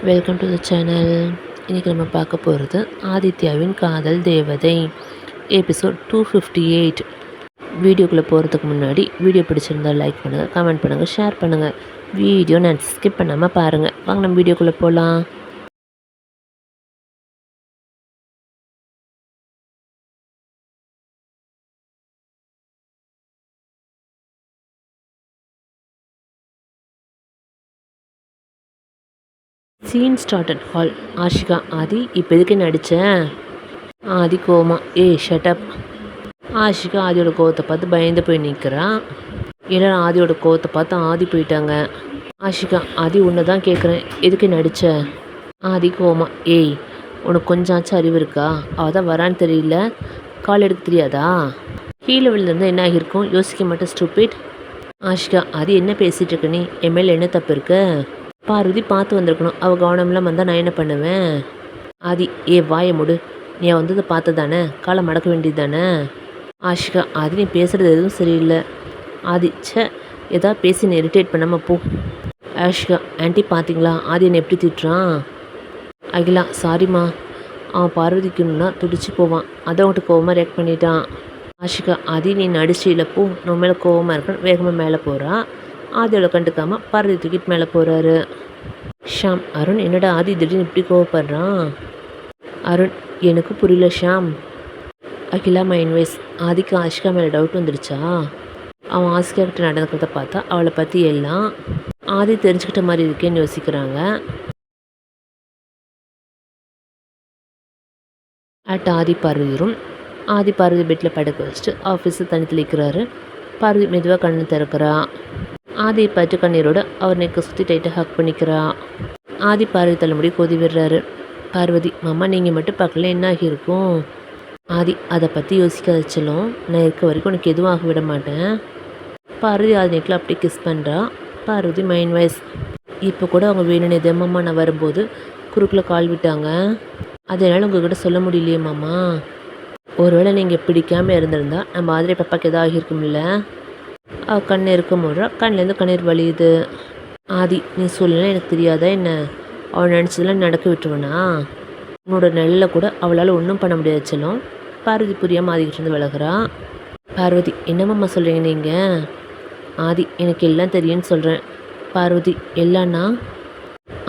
Welcome to the channel. இன்றைக்கி நம்ம பார்க்க போகிறது ஆதித்யாவின் காதல் தேவதை எபிசோட் 258. வீடியோக்குள்ளே போகிறதுக்கு முன்னாடி வீடியோ பிடிச்சிருந்தால் லைக் பண்ணுங்கள், கமெண்ட் பண்ணுங்கள், ஷேர் பண்ணுங்கள். வீடியோ நான் ஸ்கிப் பண்ணாமல் பாருங்கள். வாங்க நம்ம வீடியோக்குள்ளே போகலாம். Scene started hall. Ashika, Aadhi இப்போ எதுக்கு நடித்தேன்? ஆதி கோமா, ஷட்டப். ஆஷிகா ஆதியோட கோவத்தை பார்த்து பயந்து போய் நிற்கிறான். எல்லாரும் ஆதியோட கோவத்தை பார்த்து ஆதி போயிட்டாங்க. ஆஷிகா, ஆதி உன்னை தான் கேட்குறேன், எதுக்கு நடித்த? ஆதி கோமா, உனக்கு கொஞ்சாச்சும் அறிவு இருக்கா? அவள் தான் வரான்னு தெரியல, கால் எடுக்க தெரியாதா? கீழே விழுந்திருந்தால் என்ன ஆகியிருக்கும்? யோசிக்க மாட்டேன் ஸ்டூபிட். ஆஷிகா, அது என்ன பேசிகிட்டு இருக்க நீ? என் மேலே என்ன தப்பு இருக்கு? பார்வதி பார்த்து வந்திருக்கணும், அவள் கவனம்லாம் வந்தால் நான் என்ன பண்ணுவேன்? ஆதி, வாயை முடு. நீ வந்ததை பார்த்து தானே காலை மடக்க வேண்டியது தானே? ஆஷிகா, ஆதி நீ பேசுகிறது எதுவும் சரியில்லை. ஆதி, எதாவது பேசி நீ இரிட்டேட் பண்ணாமல் போ. ஆஷிகா, ஆன்ட்டி பார்த்தீங்களா ஆதி என்னை எப்படி திட்டுறான்? அகிலா, சாரிம்மா, அவன் பார்வதிக்குன்னா துடிச்சு போவான், அதை அவன்கிட்ட கோவமாக ரியாக்ட் பண்ணிட்டான். ஆஷிகா, ஆதி நீ நடிச்சில போ, நம்ம மேலே கோவமாக இருக்கணும். வேகமாக மேலே போகிறா. ஆதியோட கண்டுக்காமல் பார்வதி தூக்கிட்டு மேலே போகிறாரு. ஷாம், அருண் என்னடா ஆதி திடீர்னு இப்படி கோவப்படுறான்? அருண், எனக்கு புரியல ஷாம். அகிலா, மைன்வேஸ், ஆதிக்கு ஆஷிகா மேலே டவுட் வந்துடுச்சா? அவன் ஆஷிகா கிட்ட நடந்துக்கிறத பார்த்தா அவளை பற்றி எல்லாம் ஆதி தெரிஞ்சுக்கிட்ட மாதிரி இருக்கேன்னு யோசிக்கிறாங்க. ஆதி பார்வதி ரூம். ஆதி பார்வதி பெட்டில் படுக்க வச்சுட்டு ஆஃபீஸை தண்ணி தெளிக்கிறாரு. பார்வதி மெதுவாக கண்ணு திறக்கிறா. ஆதி பட்டு கண்ணீரோட அவர் நெக்கை சுற்றி டைட்டாக ஹக் பண்ணிக்கிறா. ஆதி பார்வதி தலைமுடி கொதி விடுறாரு. பார்வதி, மாமா நீங்கள் மட்டும் பார்க்கல என்ன ஆகியிருக்கும்? ஆதி, அதை பற்றி யோசிக்காத செல்லும், நான் இருக்க வரைக்கும் உனக்கு எதுவும் ஆக விட மாட்டேன். பார்வதி ஆதி நெக்கில் அப்படியே கிஸ் பண்ணுறா. பார்வதி மைண்ட் வைஸ், இப்போ கூட அவங்க வேணும்னு எதம்மா நான் வரும்போது குறுக்கில் கால் விட்டாங்க, அதனால் உங்ககிட்ட சொல்ல முடியலையே மாமா. ஒருவேளை நீங்கள் பிடிக்காமல் இருந்திருந்தா நம்ம ஆதிரை பாப்பாக்கு எதாவது ஆகியிருக்கும்ல. அவள் கண்ணு இருக்க முடுறா, கண்ணிலேருந்து கண்ணீர் வலியுது. ஆதி, நீ சொல்லலாம் எனக்கு தெரியாதா என்ன? அவள் நினச்சதெல்லாம் நடக்க விட்டுருவனா? உன்னோட நெல்லில் கூட அவளால் ஒன்றும் பண்ண முடியாது செல்லும். பார்வதி புரியாமல் ஆதிக்கிட்டேருந்து விலகிறா. பார்வதி, என்னம்மா சொல்கிறீங்க நீங்கள்? ஆதி, எனக்கு எல்லாம் தெரியும்னு சொல்கிறேன். பார்வதி, எல்லான்னா?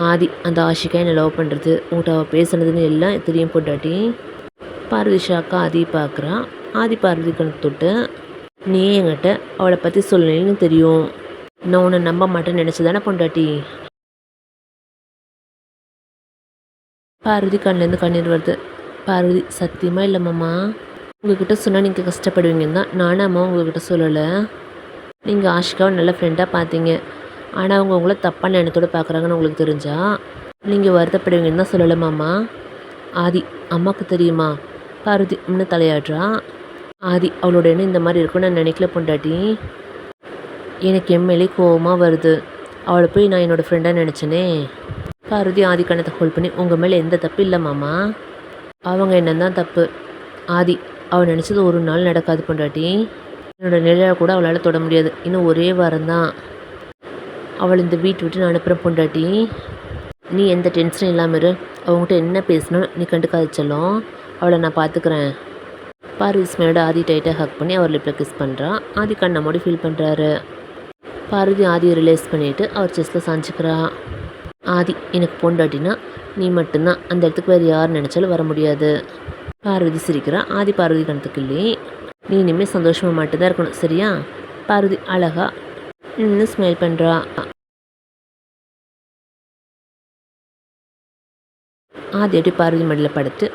ஆதி, அந்த ஆஷிகா என்னை லவ் பண்ணுறது, உங்கள்கிட்ட அவள் பேசுனதுன்னு எல்லாம் தெரியும் பொண்டாட்டி. பார்வதி ஷாக்கா ஆதி பார்க்குறான். ஆதி பார்வதி கணக்கு தொட்டு, நீ என்கிட்ட அவளை பற்றி சொல்லணும்னு தெரியும், நான் உன்னை நம்ப மாட்டேன்னு நினச்சி தானே பொண்டாட்டி? பார்வதி கண்ணிலேருந்து கண்ணீர் வருது. பார்வதி, சத்தியமாக இல்லை மாமா, உங்ககிட்ட சொன்னால் நீங்கள் கஷ்டப்படுவீங்கன்னு தான் நானும் அம்மா உங்ககிட்ட சொல்லலை. நீங்கள் ஆஷிகாவை நல்ல ஃப்ரெண்டாக பார்த்தீங்க, ஆனால் அவங்க உங்களை தப்பான எண்ணத்தோடு பார்க்குறாங்கன்னு உங்களுக்கு தெரிஞ்சா நீங்கள் வருத்தப்படுவீங்கன்னு தான் சொல்லலை மாமா. ஆதி, அம்மாவுக்கு தெரியுமா? பார்வதி இன்னும் தலையாடுறா. ஆதி, அவளோட எண்ணம் இந்த மாதிரி இருக்கும்னு நான் நினைக்கல பொண்டாட்டி. எனக்கு எம்எல்ஏ கோவமாக வருது, அவளை போய் நான் என்னோடய ஃப்ரெண்டாக நினச்சேனே. பார்வதி ஆதி கண்ணத்தை ஹோல்ட் பண்ணி, உங்கள் மேலே எந்த தப்பு இல்லை மாமா, அவங்க என்னந்தான் தப்பு. ஆதி, அவள் நினச்சது ஒரு நாள் நடக்காது பொண்டாட்டி. என்னோடய நிலையை கூட அவளால் தொட முடியாது, இன்னும் ஒரே வாரம்தான். அவள் இந்த வீட்டை விட்டு நான் அனுப்புகிறேன் பொண்டாட்டி. நீ எந்த டென்ஷனும் இல்லாமல் இரு. அவங்ககிட்ட என்ன பேசணும் நீ கண்டுக்காத செல்லும், அவளை நான் பார்த்துக்கிறேன். பார்வதி ஸ்மைலோட ஆதி டைட்டாக ஹக் பண்ணி அவர் லிப்பில் கிஸ் பண்ணுறான். ஆதி கண்ணை மூடி ஃபீல் பண்ணுறாரு. பார்வதி ஆதியை ரிலேஸ் பண்ணிவிட்டு அவர் செஸ்ட்டில் சாஞ்சிக்கிறா. ஆதி, எனக்கு பொண்டாட்டினா நீ மட்டும்தான், அந்த இடத்துக்கு வேறு யார் நினச்சாலும் வர முடியாது. பார்வதி சிரிக்கிறா. ஆதி பார்வதி கணத்துக்கு இல்லை, நீ இனிமேல் சந்தோஷமாக மட்டும்தான் இருக்கணும், சரியா? பார்வதி அழகா நின்று ஸ்மைல் பண்ணுறா. ஆதி அப்படி பார்வதி மடியில் படுத்து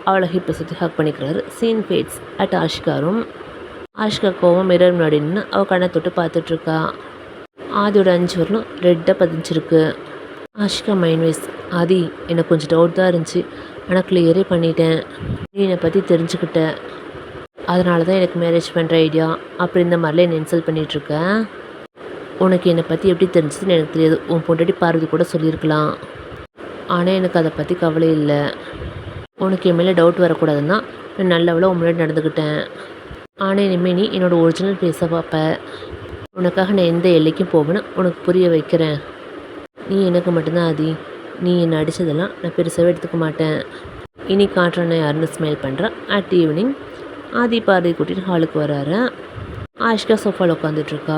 அவளை ஹிப்பை சுற்றி ஹக் பண்ணிக்கிறாரு. சீன் ஃபேட்ஸ் அட் ஆஷிகாரும். ஆஷிகா கோவம் மிரர் முன்னாடி நின்று அவள் கண்ணை தொட்டு பார்த்துட்ருக்கா. ஆதியோட 5 வரலும் ரெட்டாக பதிஞ்சிருக்கு. ஆஷிகா மைன்வேஸ், ஆதி எனக்கு கொஞ்சம் டவுட் தான் இருந்துச்சு, ஆனால் கிளியரே பண்ணிட்டேன். நீ என்னை பற்றி தெரிஞ்சுக்கிட்ட, அதனால தான் எனக்கு மேரேஜ் பண்ணுற ஐடியா அப்படி இந்த மாதிரிலாம் என்னை இன்சல்ட் பண்ணிகிட்ருக்கேன். உனக்கு என்னை பற்றி எப்படி தெரிஞ்சதுன்னு எனக்கு தெரியாது, உன் பொண்டாட்டி பார்வதி கூட சொல்லியிருக்கலாம். ஆனால் எனக்கு அதை பற்றி கவலை இல்லை. உனக்கு என் மேலே டவுட் வரக்கூடாதுன்னா நான் நல்லவளோ உன் முன்னாடி நடந்துக்கிட்டேன். ஆனால் இனிமேல் நீ என்னோடய ஒரிஜினல் ஃபேஸை பார்ப்ப. உனக்காக நான் எந்த எல்லைக்கும் போவேன்னு உனக்கு புரிய வைக்கிறேன். நீ எனக்கு மட்டும்தான் ஆதி, நீ என்னை அடித்ததெல்லாம் நான் பெருசாகவே எடுத்துக்க மாட்டேன். இனி காட்டுறேன் நான் யாருன்னு ஸ்மைல் பண்ணுறேன். அட் ஈவினிங் ஆதி பார்வதி கூட்டிகிட்டு ஹாலுக்கு வராரு. ஆஷிகா சோஃபாவில் உட்காந்துட்ருக்கா.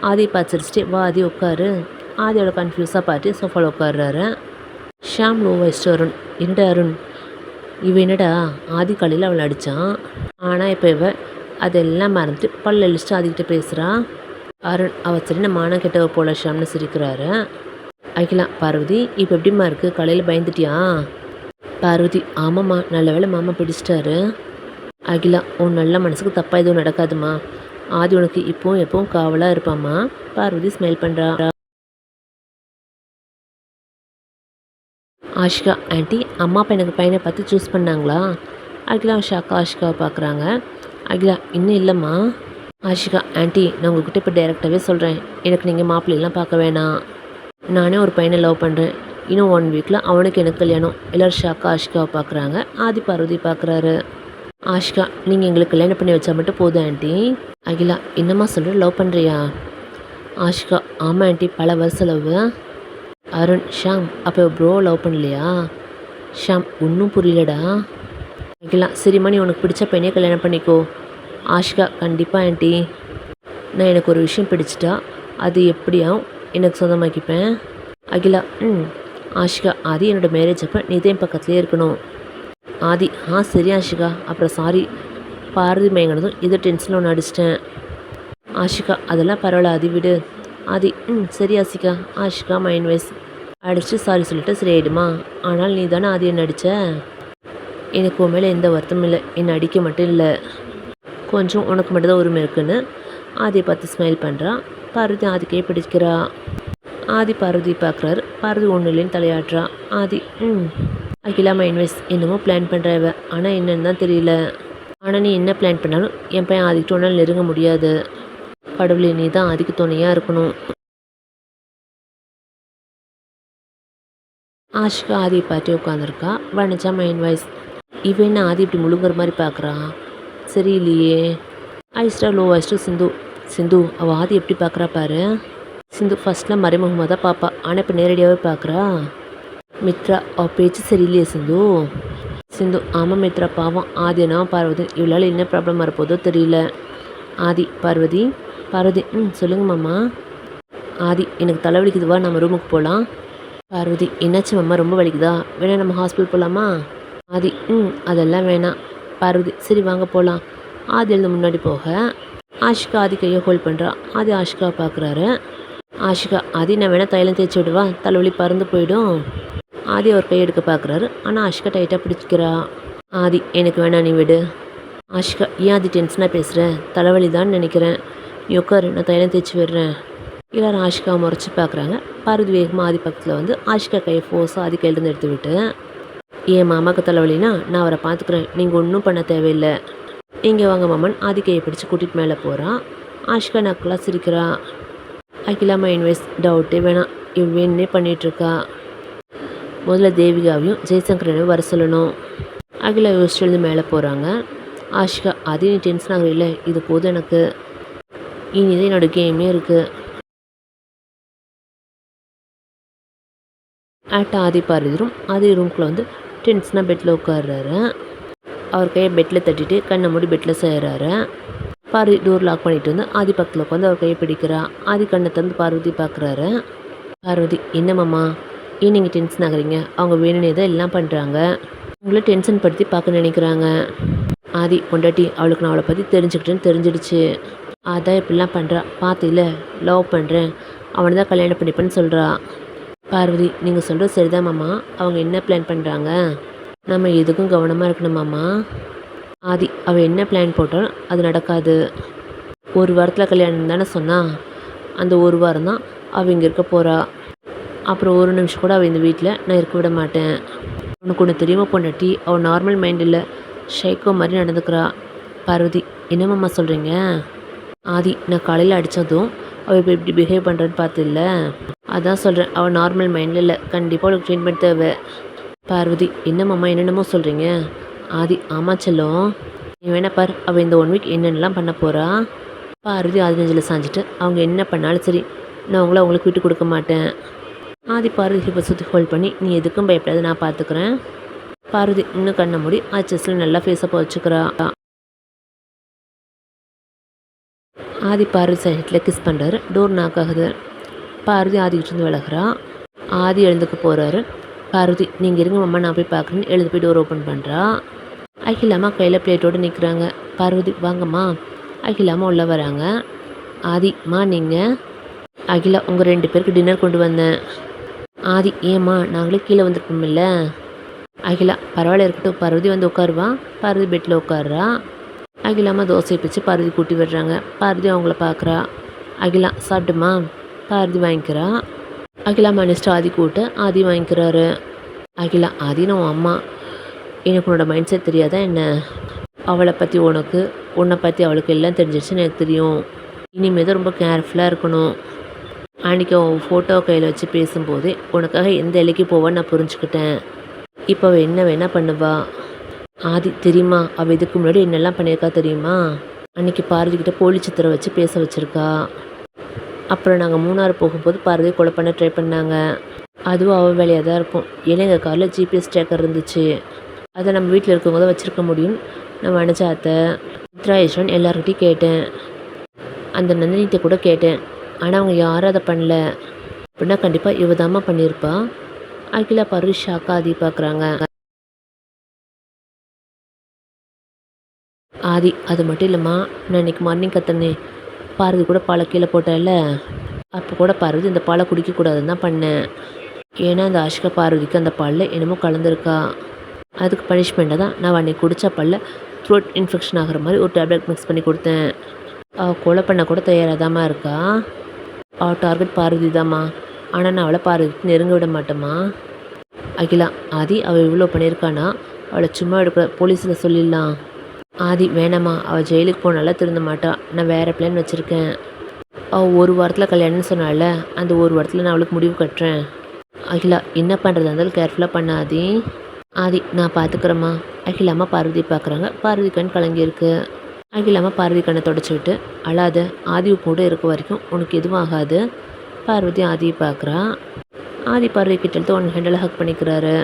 ஆதி பார்த்து சிரிச்சிட்டு வா ஆதி உட்காரு. ஆதியோட கன்ஃபியூஸாக பார்த்து சோஃபாவில் உட்காடுறாரு. ஷாம் லோ வயசு அருண். என்னடா அருண், என்னடா ஆதி காலையில் அவளை அடித்தான், ஆனால் இப்போ அதெல்லாம் மறந்துட்டு பல்ல அழிச்சிட்டு ஆதிக்கிட்ட பேசுகிறா. அருண் அவள் சரி நான் மானம் கெட்டவ போல ஷாம்னு சிரிக்கிறாரு. அகிலா பார்வதி இப்போ எப்படிம்மா இருக்குது, காலையில் பயந்துட்டியா? பார்வதி ஆமாம்மா, நல்ல வேளை மாமா பிடிச்சிட்டாரு. அகிலா உன் நல்ல மனசுக்கு தப்பாக எதுவும் நடக்காதுமா, ஆதி உனக்கு இப்போவும் எப்பவும் காவலாக இருப்பாம்மா. பார்வதி ஸ்மைல் பண்ணுறா. ஆஷிகா ஆண்டி அம்மா அப்பா எனக்கு பையனை பார்த்து சூஸ் பண்ணாங்களா? அகிலா ஷாக்கா ஆஷிகாவை பார்க்குறாங்க. அகிலா இன்னும் இல்லைம்மா. ஆஷிகா ஆண்டி நான் உங்கள்கிட்ட இப்போ டைரெக்டாகவே சொல்கிறேன், எனக்கு நீங்கள் மாப்பிள்ளைலாம் பார்க்க வேணாம். நானே ஒரு பையனை லவ் பண்ணுறேன். இன்னும் 1 வீக்கில் அவனுக்கு எனக்கு கல்யாணம். எல்லோரும் ஷாக்கா ஆஷிகாவை பார்க்குறாங்க. ஆதி பார்வதி பார்க்குறாரு. ஆஷிகா நீங்கள் எங்களுக்கு கல்யாணம் பண்ணி வச்சா மட்டும் போதும் ஆண்டி. அகிலா என்னம்மா சொல்கிற, லவ் பண்ணுறியா? ஆஷிகா ஆமாம் ஆண்டி, பல வருஷம் லவ். அருண் ஷாம் அப்போ ப்ரோ லவ் பண்ணலையா? ஷாம் ஒன்றும் புரியலடா. அகிலா சரிம்மா நீ உனக்கு பிடிச்ச பையனே கல்யாணம் பண்ணிக்கோ. ஆஷிகா கண்டிப்பாக ஆண்டி, நான் எனக்கு ஒரு விஷயம் பிடிச்சிட்டா அது எப்படியாவும் எனக்கு சொந்தமாக்கிப்பேன். அகிலா ஆஷிகா ஆதி என்னோடய மேரேஜ் அப்போ நீ தான் பக்கத்துலேயே இருக்கணும். ஆதி சரி ஆஷிகா, அப்புறம் சாரி பார்வதி மயங்கினதும் இதை டென்ஷனில் ஒன்று அடிச்சிட்டேன். ஆஷிகா அதெல்லாம் பரவாயில்ல ஆதி விடு. ஆதி சரி ஆஷிகா. ஆஷிகா மைண்ட் வைஸ் அடித்து சாரி சொல்லிட்டு சரியாயிடுமா. ஆனால் நீ தானே ஆதி என்ன அடித்த? எனக்கு உன் மேலே எந்த வருத்தமும் இல்லை, என்னை அடிக்க மட்டும் இல்லை, கொஞ்சம் உனக்கு மட்டும்தான் உரிமை இருக்குன்னு ஆதியை பார்த்து ஸ்மைல் பண்ணுறா. பார்வதி ஆதிக்கையே பிடிக்கிறா. ஆதி பார்வதி பார்க்குறாரு. பார்வதி ஒன்றும் இல்லைன்னு தலையாடுறா. ஆதி அகிலா மைண்ட் வைஸ் என்னமோ பிளான் பண்ணுற இவ, ஆனால் என்னன்னு தான் தெரியல. ஆனால் நீ என்ன பிளான் பண்ணாலும் என் பையன் ஆதிக்கிட்ட ஒன்றால் நெருங்க முடியாது. கடவுளே நீ தான் ஆதிக்கு துணையாக இருக்கணும். ஆஷிகா ஆதியை பார்த்து உட்காந்துருக்கா. வனஜா மைண்ட் வைஸ் இவன் என்ன ஆதி இப்படி முழுங்குற மாதிரி பார்க்குறா, சரியில்லையே. ஐஸ்டா லோ ஐஸ்டா சிந்து. சிந்து அவள் ஆதி எப்படி பார்க்குறா பாரு. சிந்து ஃபஸ்ட்டில் மறைமுகமாக தான் பார்ப்பா, ஆனால் இப்போ நேரடியாகவே பார்க்குறா. மித்ரா அவள் பேச்சு சரியில்லையே சிந்து. சிந்து ஆமாம் மித்ரா பாவம் ஆதினா பார்வதி இவளால் என்ன ப்ராப்ளம் வரப்போதோ தெரியல. ஆதி பார்வதி. பார்வதி சொல்லுங்க மாமா. ஆதி எனக்கு தலை வலிக்குதுவா, நம்ம ரூமுக்கு போகலாம். பார்வதி என்னாச்சு மாமா, ரொம்ப வலிக்குதா, வேணா நம்ம ஹாஸ்பிட்டல் போகலாமா? ஆதி அதெல்லாம் வேணாம். பார்வதி சரி வாங்க போகலாம். ஆதி எழுந்து முன்னாடி போக ஆஷிகா ஆதி கையை ஹோல்ட் பண்ணுறா. ஆதி ஆஷிகாவை பார்க்குறாரு. ஆஷிகா ஆதி நான் வேணால் தைலம் தேய்ச்சி விடுவா, தலைவலி பறந்து போயிடும். ஆதி அவர் கையை எடுக்க பார்க்குறாரு. ஆனால் ஆஷிகா டைட்டாக பிடிச்சிக்கிறா. ஆதி எனக்கு வேணாம் நீ விடு. ஆஷிகா ஏன் ஆதி டென்ஷனாக பேசுகிறேன், தலைவலி தான் நினைக்கிறேன், நீ உட்காரு நான் தைலம் தேய்ச்சி விடுறேன். எல்லோரும் ஆஷிகாவை முறைச்சி பார்க்குறாங்க. பார்வதி வேகமாக ஆதி பக்கத்தில் வந்து ஆஷிகா கையை ஃபோர்ஸாக ஆதி கையிலேருந்து எடுத்து விட்டு என் மாமாவுக்கு தலைவலினா நான் அவரை பார்த்துக்குறேன், நீங்கள் ஒன்றும் பண்ண தேவையில்லை, இங்கே வாங்க மாமன். ஆதி கையை பிடிச்சி கூட்டிகிட்டு மேலே போகிறான். ஆஷிகா நக்கலாக சிரிக்கிறா. அகிலா மைண்ட் வைஸ் டவுட்டே வேணாம், இவ் வேணுன்னே பண்ணிகிட்ருக்கா. முதல்ல தேவிகாவையும் ஜெய்சங்கரனையும் வர சொல்லணும். அகிலா யோசிச்சு மேலே போகிறாங்க. ஆஷிகா ஆதி நீ டென்ஷன் ஆகுற இல்லை, இது போதும் எனக்கு, இனிதான் என்னோடய கேமே இருக்குது. ஆதி பார்வதிரும் ஆதி ரூம்குள்ளே வந்து டென்ஷனாக பெட்டில் உட்காடுறாரு. அவர் கையை பெட்டில் தட்டிட்டு கண்ணை மூடி பெட்டில் செய்கிறாரு. பார்வதி டோர் லாக் பண்ணிட்டு வந்து ஆதி பக்கத்தில் உட்காந்து அவர் கையை பிடிக்கிறா. ஆதி கண்ணை தந்து பார்வதி பார்க்குறாரு. பார்வதி என்னம்மாம்மா ஏன் நீங்கள் டென்ஷன் ஆகுறீங்க, அவங்க வேணுனே தான் எல்லாம் பண்ணுறாங்க, உங்களை டென்ஷன் படுத்தி பார்க்க நினைக்கிறாங்க. ஆதி பொண்டாட்டி அவளுக்கு நான் அவளை பற்றி தெரிஞ்சுக்கிட்டேன்னு தெரிஞ்சிடுச்சு, அதான் இப்படிலாம் பண்ணுறா, பார்த்தில லவ் பண்ணுறேன் அவனை தான் கல்யாணம் பண்ணிப்பேன்னு சொல்கிறா. பார்வதி நீங்கள் சொல்கிறது சரிதான் மாமா, அவங்க என்ன பிளான் பண்ணுறாங்க, நம்ம எதுக்கும் கவனமாக இருக்கணும் மாமா. ஆதி அவள் என்ன பிளான் போட்டாலும் அது நடக்காது. 1 வாரத்தில் கல்யாணம் தானே சொன்னா, அந்த 1 வாரம் தான் அவள் இங்கே இருக்க போகிறா. அப்புறம் 1 நிமிஷம் கூட அவள் இந்த வீட்டில் நான் இருக்க விட மாட்டேன். உனக்கு ஒன்று தெரியுமா பொண்டாட்டி, அவள் நார்மல் மைண்ட் இல்லை, ஷைக்கோ மாதிரி நடந்துக்கிறா. பார்வதி என்னம்மா சொல்கிறீங்க? ஆதி நான் காலையில் அடித்ததும் அவள் இப்போ இப்படி பிஹேவ் பண்ணுறன்னு பார்த்தில்ல, அதான் சொல்கிறேன், அவள் நார்மல் மைண்டில் இல்லை, கண்டிப்பாக அவளுக்கு ட்ரீட்மெண்ட் தேவை. பார்வதி என்னம்மா என்னென்னமோ சொல்கிறீங்க? ஆதி ஆமா செல்லம், நீ வேணா பார் அவள் இந்த 1 வீக் என்னென்னலாம் பண்ண போகிறா. பார்வதி ஆதி நெஞ்சில் சாஞ்சிட்டு அவங்க என்ன பண்ணாலும் சரி நான் அவங்களுக்கு விட்டு கொடுக்க மாட்டேன். ஆதி பார்வதி ஹிப்பை சுற்றி ஹோல்ட் பண்ணி, நீ எதுக்கும் பயப்படாத, நான் பார்த்துக்கிறேன். பார்வதி இன்னும் கண்ண மூடி செஸ்ஸில் நல்லா ஃபேஸப்போ வச்சுக்கிறா. ஆதி பார்வதி சைட்டில் கிஸ் பண்ணுறாரு. டோர் நாக் ஆகுது. பார்வதி ஆதிக்கிட்டேருந்து விலகிறா. ஆதி எழுந்துக்க போகிறாரு. பார்வதி, நீங்கள் இருங்க மாமா, நான் போய் பார்க்குறேன்னு எழுந்து போய் டோர் ஓப்பன் பண்ணுறா. அகிலாமா கையில் பிளேட்டோடு நிற்கிறாங்க. பார்வதி, வாங்கம்மா. அகிலாமா உள்ளே வராங்க. ஆதிம்மா நீங்கள்? அகிலா, உங்கள் 2 பேருக்கு டின்னர் கொண்டு வந்தேன். ஆதி, ஏம்மா நாங்களே கீழே வந்துருப்போம்ல. அகிலா, பரவாயில்ல இருக்கட்டும். பார்வதி வந்து உட்காருவா. பார்வதி பெட்டில் உட்காருறா. அகிலாமா தோசையை பிச்சு பார்வதி கூட்டி விடுறாங்க. பார்வதி அவங்கள பார்க்குறா. அகிலா, சாப்பிட்டுமா? பார்வதி வாங்கிக்கிறா. அகிலாமா நெக்ஸ்ட் ஆதி கூட்ட ஆதி வாங்கிக்கிறாரு. அகிலா, ஆதி நான் உன் அம்மா, எனக்கு உன்னோட மைண்ட் செட் தெரியாதா என்ன? அவளை பற்றி உன்னை பற்றி அவளுக்கு எல்லாம் தெரிஞ்சிடுச்சுன்னு எனக்கு தெரியும். இனிமேல் தான் ரொம்ப கேர்ஃபுல்லாக இருக்கணும். அன்றைக்கி அவன் ஃபோட்டோ கையில் வச்சு பேசும்போதே உனக்காக எந்த இலைக்கு போவான்னு நான் புரிஞ்சுக்கிட்டேன். இப்போ அவள் என்ன வேணால் பண்ணுவா. ஆதி, தெரியுமா அவள் இதுக்கு முன்னாடி என்னெல்லாம் பண்ணியிருக்கா தெரியுமா? அன்றைக்கி பார்வதிக்கிட்ட போலி சித்திரம் வச்சு பேச வச்சுருக்கா. அப்புறம் நாங்கள் மூணாறு போகும்போது பார்வதி கொலை பண்ண ட்ரை பண்ணாங்க. அதுவும் அவள் வேலையாக தான் இருக்கும். ஏன்னா எங்கள் காரில் ஜிபிஎஸ் ட்ராக்கர் இருந்துச்சு. அதை நம்ம வீட்டில் இருக்கவங்க தான் வச்சுருக்க முடியும். நான் வனஜாத்தை, சித்ராயேஸ்வரன் எல்லாருக்கிட்டையும் கேட்டேன். அந்த நந்தினிகிட்ட கூட கேட்டேன். ஆனால் அவங்க யாரும் அதை பண்ணல. அப்படின்னா கண்டிப்பாக இவ தாம்மா பண்ணியிருப்பா. அகிலா பார்வதி ஷாக்காக ஆதி பார்க்குறாங்க. ஆதி, அது மட்டும் இல்லைம்மா, நான் இன்றைக்கி மார்னிங் கத்தனே பார்வதி கூட பாலை கீழே போட்டேன்ல, அப்போ கூட பார்வதி இந்த பாலை குடிக்கக்கூடாதுன்னு தான் பண்ணேன். ஏன்னா அந்த ஆஷிகா பார்வதிக்கு அந்த பாலில் என்னமோ கலந்துருக்கா. அதுக்கு பனிஷ்மெண்ட்டாக தான் நான் அன்றைக்கி குடித்த பாலில் த்ரோட் இன்ஃபெக்ஷன் ஆகிற மாதிரி ஒரு டேப்லெட் மிக்ஸ் பண்ணி கொடுத்தேன். அவள் கொலை பண்ண கூட தயாராதாம்மா இருக்கா. அவள் டார்கெட் பார்வதி தாம்மா. ஆனால் நான் அவளை பார்வதிக்கு நெருங்க விட மாட்டேம்மா. அகிலா, ஆதி அவள் இவ்வளோ பண்ணியிருக்கானா, அவளை சும்மா எடுக்க போலீஸில் சொல்லிடலாம். ஆதி, வேணாம்மா, அவள் ஜெயிலுக்கு போனால திருந்த மாட்டா. நான் வேறு பிளான் வச்சுருக்கேன். அவள் 1 வாரத்தில் கல்யாணம்னு சொன்னால, அந்த 1 வாரத்தில் நான் அவளுக்கு முடிவு கட்டுறேன். அகிலா, என்ன பண்ணுறதா இருந்தாலும் கேர்ஃபுல்லாக பண்ணாதி. ஆதி, நான் பார்த்துக்குறேம்மா. அகிலாம்மா பார்வதி பார்க்குறாங்க. பார்வதி கண் கலங்கியிருக்கு. அகிலாம்மா பார்வதி கண்ணை தொடச்சி விட்டு, அழாத, ஆதி கூட இருக்க வரைக்கும் உனக்கு எதுவும் ஆகாது. பார்வதி ஆதியை பார்க்குறா. ஆதி பார்வதி கிட்ட ஒன்று ஹேண்டில் ஹக் பண்ணிக்கிறாரு.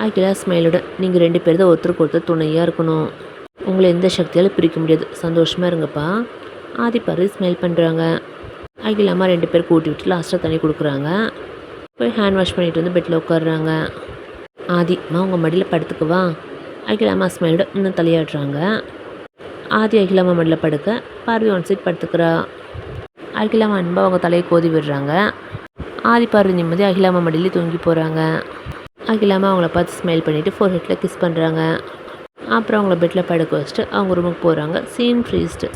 அகிலா ஸ்மைலோட, நீங்கள் 2 பேர் தான் ஒருத்தருக்கு ஒருத்தர் துணையாக இருக்கணும். உங்களை எந்த சக்தியால் பிரிக்க முடியாது. சந்தோஷமாக இருங்கப்பா. ஆதி பார்வதி ஸ்மைல் பண்ணுறாங்க. அகிலாம்மா 2 பேர் கூட்டி விட்டு லாஸ்ட்டாக தண்ணி கொடுக்குறாங்க. போய் ஹேண்ட் வாஷ் பண்ணிட்டு வந்து பெட்டில் உட்காடுறாங்க. ஆதிம்மா உங்கள் மடியில் படுத்துக்குவா. அகிலாம்மா ஸ்மைலோட இன்னும் தலையாடுறாங்க. ஆதி அகிலாம்மா மடியில் படுக்க பார்வதி ஒன் சைட் படுத்துக்கிறா. அகிலாம்மா அன்பா அவங்க தலையை கோதி விடுறாங்க. ஆதி பார்வதி நிம்மதி அகிலாம்மா மடியிலே தூங்கி போகிறாங்க. அகிலாம்மா அவங்கள பார்த்து ஸ்மைல் பண்ணிவிட்டு ஃபோர்ஹெட்டில் கிஸ் பண்ணுறாங்க. அப்புறம் அவங்கள பெட்டில் படுக்க வச்சுட்டு அவங்க ரூமுக்கு போகிறாங்க. Scene freezed.